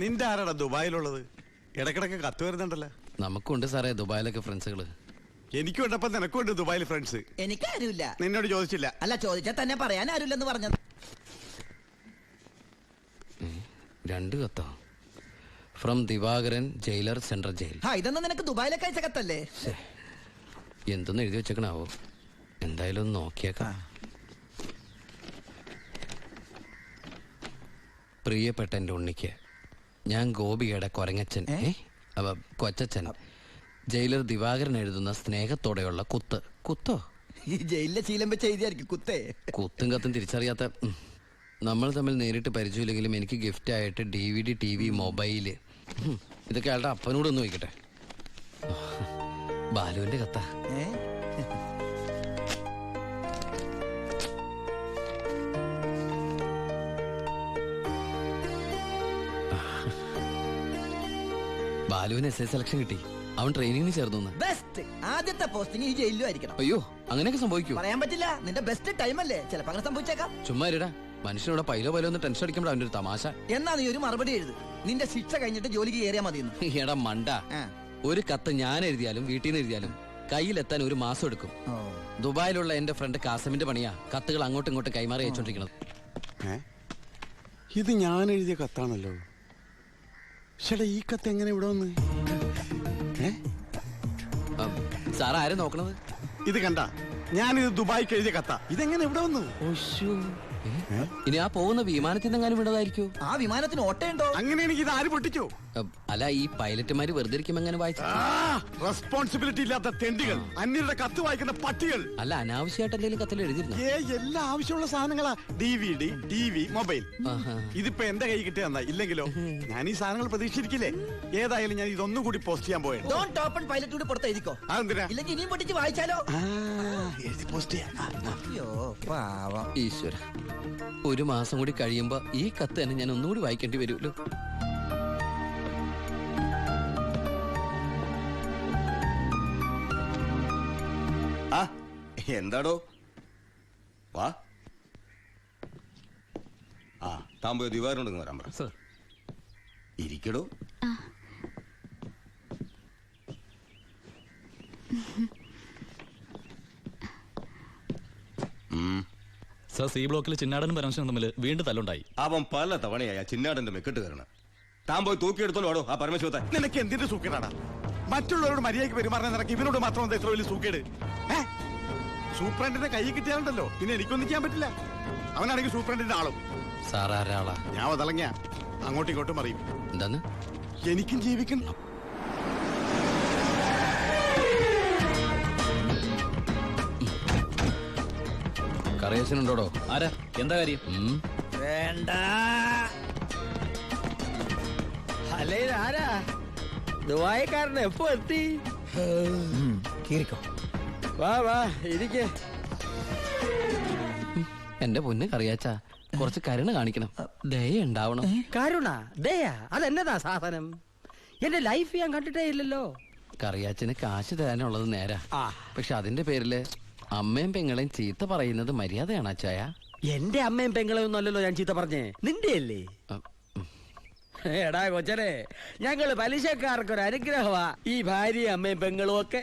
നിന്റെ ആരാടാ ദുബായിലുള്ളത്? ഇടക്കിടക്ക് കത്ത് വരുന്നുണ്ടല്ലോ. നമുക്കുണ്ട് സാറേ ദുബായിലൊക്കെ ഫ്രണ്ട്സുകള്. എനിക്കുണ്ടപ്പോ നിനക്കുണ്ട് ദുബായിൽ ഫ്രണ്ട്സ്. എനിക്കാരുമില്ല. നിന്നോട് ചോദിച്ചില്ല. അല്ല, ചോദിച്ചാൽ തന്നെ പറയാൻ ആരുമില്ലെന്ന് പറഞ്ഞത്. 2 കത്തോ? From Divakaran, jailer, central jail. ഇതൊന്നും നിനക്ക് ദുബായിലൊക്കെ അയച്ച കത്തല്ലേ? എന്തൊന്നും എഴുതി വെച്ചേക്കണാവോ? എന്തായാലും ഒന്ന് നോക്കിയേക്കാം. പ്രിയപ്പെട്ട എൻ്റെ ഉണ്ണിക്ക്, ഞാൻ ഗോപികയുടെ കൊരങ്ങച്ചൻ, കൊച്ചച്ചൻ, ജയിലർ ദിവാകരൻ എഴുതുന്ന സ്നേഹത്തോടെയുള്ള കുത്ത്. കുത്തോ? ഈ ജയിലിലെ ശീലം വെച്ച് എഴുതിയായിരിക്കും കുത്തേ. കുത്തും കത്തും തിരിച്ചറിയാത്ത നമ്മൾ തമ്മിൽ നേരിട്ട് പരിചയമില്ലെങ്കിലും എനിക്ക് ഗിഫ്റ്റ് ആയിട്ട് DVD, TV, മൊബൈല്, ഇതൊക്കെ അയാളുടെ അപ്പനോടൊന്ന് ചോദിക്കട്ടെ. ബാലുവിന്റെ കത്ത. ബാലുവിന് SS സെലക്ഷൻ കിട്ടി. അവൻ ട്രെയിനിങ്ങിന് ചേർന്നു. ബെസ്റ്റ്. ആദ്യത്തെ പോസ്റ്റിംഗ് ഈ ജയിലിലും ആയിരിക്കണം. അയ്യോ, അങ്ങനെയൊക്കെ സംഭവിക്കൂ? പറയാൻ പറ്റില്ല. നിന്റെ ബെസ്റ്റ് ടൈം അല്ലേ, ചിലപ്പോ അങ്ങനെ സംഭവിച്ചേക്കാം. ചുമ്മാ ഇരടാ, മനുഷ്യനോട് പൈലോ ഒന്ന് ടെൻഷൻ അടിക്കുമ്പോൾ അവൻ്റെ ഒരു തമാശ. എന്നാ നീ ഒരു മറുപടി എഴുത്. നിന്റെ ശിക്ഷ കഴിഞ്ഞിട്ട് ജോലിക്ക് കയറിയാ മതി. എടാ മണ്ട, ഒരു കത്ത് ഞാൻ എഴുതിയാലും വീട്ടിൽ നിന്ന് എഴുതിയാലും കയ്യിലെത്താൻ 1 മാസം എടുക്കും. ദുബായിലുള്ള എന്റെ ഫ്രണ്ട് കാസമിന്റെ പണിയാ കത്തുകൾ അങ്ങോട്ടും ഇങ്ങോട്ടും കൈമാറി അയച്ചോണ്ടിരിക്കുന്നത്. ഇത് ഞാൻ എഴുതിയ കത്താണല്ലോ. ചേട്ടാ, ഈ കത്ത് എങ്ങനെ ഇവിടെ വന്ന്? സാർ ആരെ നോക്കണത്? ഇത് കണ്ട, ഞാനിത് ദുബായിക്ക് എഴുതിയ കത്ത. ഇതെങ്ങനെ ഇവിടെ വന്നു? ഇനി ആ പോകുന്ന വിമാനത്തിൽ നിന്നെങ്ങാനും വിടതായിരിക്കോ? ആ വിമാനത്തിന് ഓട്ടയുണ്ടോ? അങ്ങനെയാണെങ്കിൽ ഇത് ആര് പൊട്ടിച്ചോ? അല്ല, ഈ പൈലറ്റുമാര് വെറുതെ ഇരിക്കുമ്പോ എങ്ങനെ വായിച്ചു? റെസ്പോൺസിബിലിറ്റി ഇല്ലാത്ത തെണ്ടികൾ, അന്യരുടെ കത്ത് വായിക്കുന്ന പട്ടികൾ. അല്ല, അനാവശ്യമായിട്ട് എന്തെങ്കിലും കത്തിൽ എഴുതിയിരുന്നു? എല്ലാ ആവശ്യമുള്ള സാധനങ്ങളാ. DVD, TV, mobile. ഇതിപ്പോ എന്റെ കൈ കിട്ടിയ ഇല്ലെങ്കിലോ? ഞാൻ ഈ സാധനങ്ങൾ പ്രതീക്ഷിച്ചിരിക്കില്ലേ? ഏതായാലും ഞാൻ ഇതൊന്നും കൂടി പോസ്റ്റ് ചെയ്യാൻ പോയത്. പൈലറ്റ് കൂടി പുറത്ത് എഴുതിക്കോ. അതെന്തിനാ? ഇല്ലെങ്കിൽ ഇനിയും പൊട്ടിച്ച് വായിച്ചാലോ? എഴുതി പോസ്റ്റ് ചെയ്യാം. ഈശ്വര, 1 മാസം കൂടി കഴിയുമ്പോ ഈ കത്ത് തന്നെ ഞാൻ ഒന്നുകൂടി വായിക്കേണ്ടി വരുമല്ലോ. എന്താടോ? വാ. താൻ പോയി ദിവാകരനോട് വരാൻ പറ. ഇരിക്കടോ. സർ, സി ബ്ലോക്കിൽ ചിന്നാടനും പരമശിവനും തമ്മിൽ വീണ്ടും തല്ലുണ്ടായി. അവൻ പല തവണയായി ചിന്നാടന്റെ മെക്കെട്ട് കയറണം. താൻ പോയി തൂക്കിയെടുത്തോളൂ ആടോ ആ പരമശിവത്തെ. നിനക്ക് എന്തിന്റെ സൂക്കേടാണ്? മറ്റുള്ളവരോട് മര്യാദയ്ക്ക് പെരുമാറാൻ നിനക്ക് ഇവനോട് മാത്രം എന്താ ഇത്ര വലിയ സൂക്കേട്? സൂപ്രണ്ടിന്റെ കൈ കിട്ടിയാലുണ്ടല്ലോ പിന്നെ എനിക്കൊന്നും ചെയ്യാൻ പറ്റില്ല. അവനാണെങ്കിൽ സൂപ്രണ്ടിന്റെ ആളും. സാർ ആരാളാ? ഞാൻ വതളങ്ങിയ അങ്ങോട്ടും ഇങ്ങോട്ടും അറിയും. എന്താന്ന്? എനിക്കും ജീവിക്കണം. കറിയച്ചനുണ്ടോടോ? ആരാ? എന്താ കാര്യം? വേണ്ട. അല്ലേ ആരാ? ദുബായിക്കാരൻ എപ്പോ എത്തി? വാ വാ ഇരിക്കേ. എന്റെ പൊന്ന് കറിയാച്ച, കുറച്ച് കരുണ കാണിക്കണം, ദയ ഉണ്ടാവണം. കരുണ, ദയ, അതെന്നതാ സാധനം? എന്റെ ലൈഫ് ഞാൻ കണ്ടിട്ടേ ഇല്ലല്ലോ. കറിയാച്ചന് കാശ് തരാനുള്ളത് നേരാ, പക്ഷെ അതിന്റെ പേരില് അമ്മയും പെങ്ങളെയും ചീത്ത പറയുന്നത് മര്യാദയാണ് അച്ചായ? എന്റെ അമ്മയും പെങ്ങളെയും ഒന്നും അല്ലല്ലോ ഞാൻ ചീത്ത പറഞ്ഞേ, നിന്റെ അല്ലേ? എടാ കൊച്ചനെ, ഞങ്ങള് പലിശക്കാർക്കൊരു അനുഗ്രഹമാ ഈ ഭാര്യയും അമ്മയും പെങ്ങളും ഒക്കെ.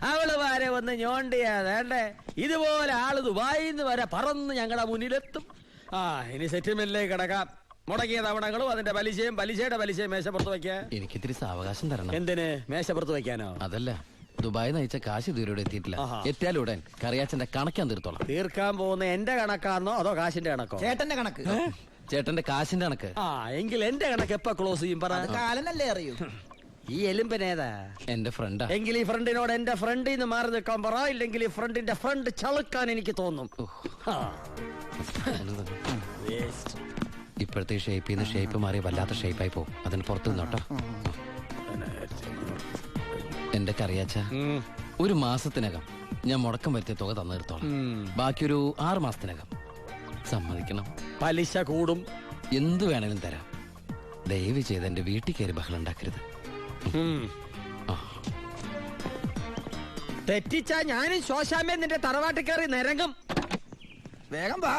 അവള് വരെ വന്ന് ഞോണ്ടിയാ വേണ്ടേ, ഇതുപോലെ ആള് ദുബായിന്ന് വരെ പറന്ന് ഞങ്ങളുടെ മുന്നിലെത്തും. ഇനി സെറ്റിൽമെന്റിലേക്ക് കിടക്കാം. മുടക്കിയ തവണകളും അതിന്റെ പലിശയും പലിശയുടെ പലിശയും മേശപ്പുറത്ത് വെക്കാൻ എനിക്കിത്തിരി സാവകാശം തരണം. എന്തിന്? മേശപ്പുറത്ത് വെക്കാനോ? അതല്ല, ദുബായി നയിച്ച കാശ് ഇതുവരെ എത്തിയിട്ടില്ല. എത്തിയാലുടൻ കറിയാച്ചന്റെ കണക്കാൻ തീർത്തോളാം. തീർക്കാൻ പോകുന്ന എന്റെ കണക്കാണോ അതോ കാശിന്റെ കണക്കോ? ചേട്ടന്റെ കണക്ക്. ചേട്ടന്റെ കാശിന്റെ കണക്ക്. എങ്കിൽ എന്റെ കണക്ക് എപ്പ ക്ലോസ് ചെയ്യും പറ? കാലനല്ലേ അറിയൂ. ഈ എലുമ്പനേതാ? എന്റെ ഫ്രണ്ടാ. എങ്കിൽ ഈ ഫ്രണ്ടിനോട് എന്റെ ഫ്രണ്ടിൽ നിന്ന് മാറി നിൽക്കാൻ പറ, ഇല്ലെങ്കിൽ ഈ ഫ്രണ്ടിന്റെ ഫ്രണ്ട് ചളുക്കാൻ എനിക്ക് തോന്നും. ഇപ്പോഴത്തെ ഷേപ്പിൽ നിന്ന് ഷേപ്പ് മാറി വല്ലാത്ത ഷേപ്പായി പോകും. അതിന് പുറത്തു നിന്നോട്ടോ. എന്റെ കറിയാച്ച, 1 മാസത്തിനകം ഞാൻ മുടക്കം വരുത്തിയ തുക തന്നു തീർത്തോളാം. ബാക്കി ഒരു 6 മാസത്തിനകം സമ്മതിക്കണം. പലിശ കൂടും. എന്ത് വേണേലും തരാം. ദയവ് ചെയ്ത് എന്റെ വീട്ടിൽ കയറി ബഹളം ഉണ്ടാക്കരുത്. തെറ്റിച്ചാ ഞാനും ശോശാമ്മ നിന്റെ തറവാട്ടിൽ കയറി നിരങ്ങും. വേഗം വാ.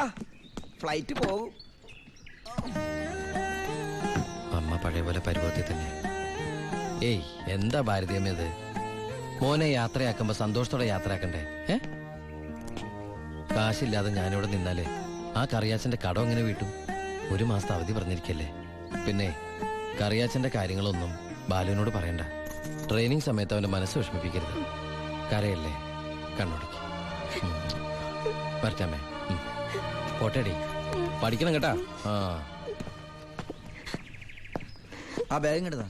ഫ്ലൈറ്റ് പോകും. അമ്മ പഴയ പോലെ പരുവത്തിൽ തന്നെ. ഏയ് എന്താ ഭാരതീയമ്മ ഇത്? മോനെ യാത്രയാക്കുമ്പോ സന്തോഷത്തോടെ യാത്രയാക്കണ്ടേ? കാശില്ലാതെ ഞാനിവിടെ നിന്നാലേ ആ കറിയാച്ചന്റെ കടം എങ്ങനെ വീട്ടും? ഒരു മാസത്തെ അവധി പറഞ്ഞിരിക്കല്ലേ. പിന്നെ കറിയാച്ചന്റെ കാര്യങ്ങളൊന്നും ബാലുവിനോട് പറയണ്ട. ട്രെയിനിങ് സമയത്ത് അവന്റെ മനസ്സ് വിഷമിപ്പിക്കരുത്. കരയല്ലേ, കണ്ണോടിക്ക്. വരച്ചാമേ, പോട്ടേടി, പഠിക്കണം കേട്ടാ. ആ ബാഗ് ഇങ്ങോട്ടാ.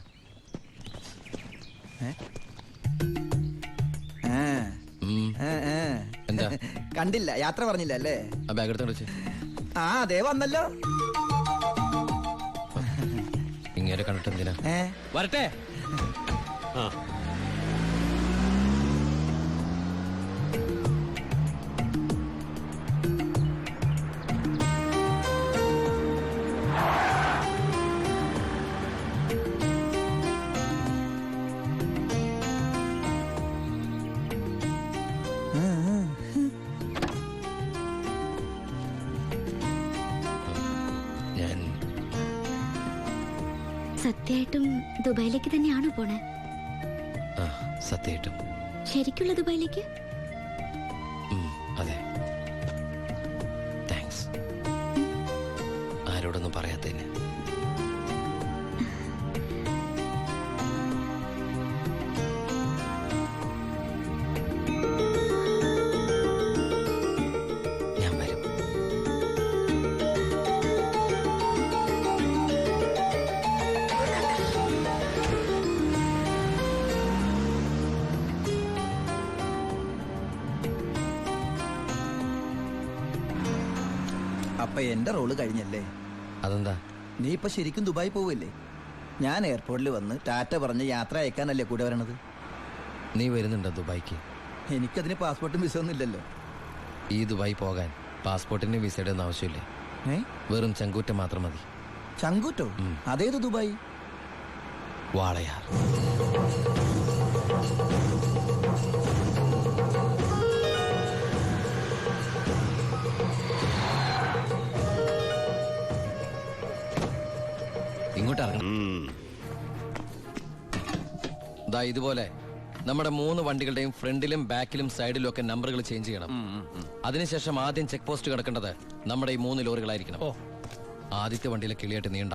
എന്താ കണ്ടില്ല, യാത്ര പറഞ്ഞില്ല അല്ലേ? ആ ബാഗ് എടുത്തോണ്ട് വെച്ച്. ആ അതേ വന്നല്ലോ. ഇങ്ങനെ കണ്ടിട്ട് എന്തിനാ? വരട്ടെ. സത്യമായിട്ടും ദുബായിലേക്ക് തന്നെയാണോ പോണേ? സത്യമായിട്ടും. ശരിക്കുള്ള ദുബായിലേക്ക്? അതെ. താങ്ക്സ്. ആരോടൊന്നും പറയാത്തതിന്. ഞാൻ വരും. അപ്പൊ എന്റെ റോള് കഴിഞ്ഞല്ലേ? അതെന്താ? നീ ഇപ്പൊ ശരിക്കും ദുബായി പോവല്ലേ? ഞാൻ എയർപോർട്ടിൽ വന്ന് ടാറ്റ പറഞ്ഞ് യാത്ര അയക്കാനല്ലേ കൂടെ വരണത്? നീ വരുന്നുണ്ടോ ദുബായിക്ക്? എനിക്കതിന് പാസ്പോർട്ടും വിസ ഒന്നും ഇല്ലല്ലോ. ഈ ദുബായി പോകാൻ പാസ്പോർട്ടിന്റെ വിസയുടെ ഒന്നും ആവശ്യമില്ലേ. വെറും ചങ്കൂറ്റം മാത്രം മതി. ചങ്കൂറ്റോ? അതേത് ദുബായി? വാളയാർ. ഇങ്ങോട്ട് ഇറങ്ങണം. ദാ ഇതുപോലെ നമ്മുടെ 3 വണ്ടികളുടെയും ഫ്രണ്ടിലും ബാക്കിലും സൈഡിലും ഒക്കെ നമ്പറുകൾ ചേഞ്ച് ചെയ്യണം. അതിനുശേഷം ആദ്യം ചെക്ക് പോസ്റ്റ് കിടക്കേണ്ടത് നമ്മുടെ ഈ 3 ലോറികളായിരിക്കണം. ആദ്യത്തെ വണ്ടിയിലെ കിളിയായിട്ട് നീണ്ട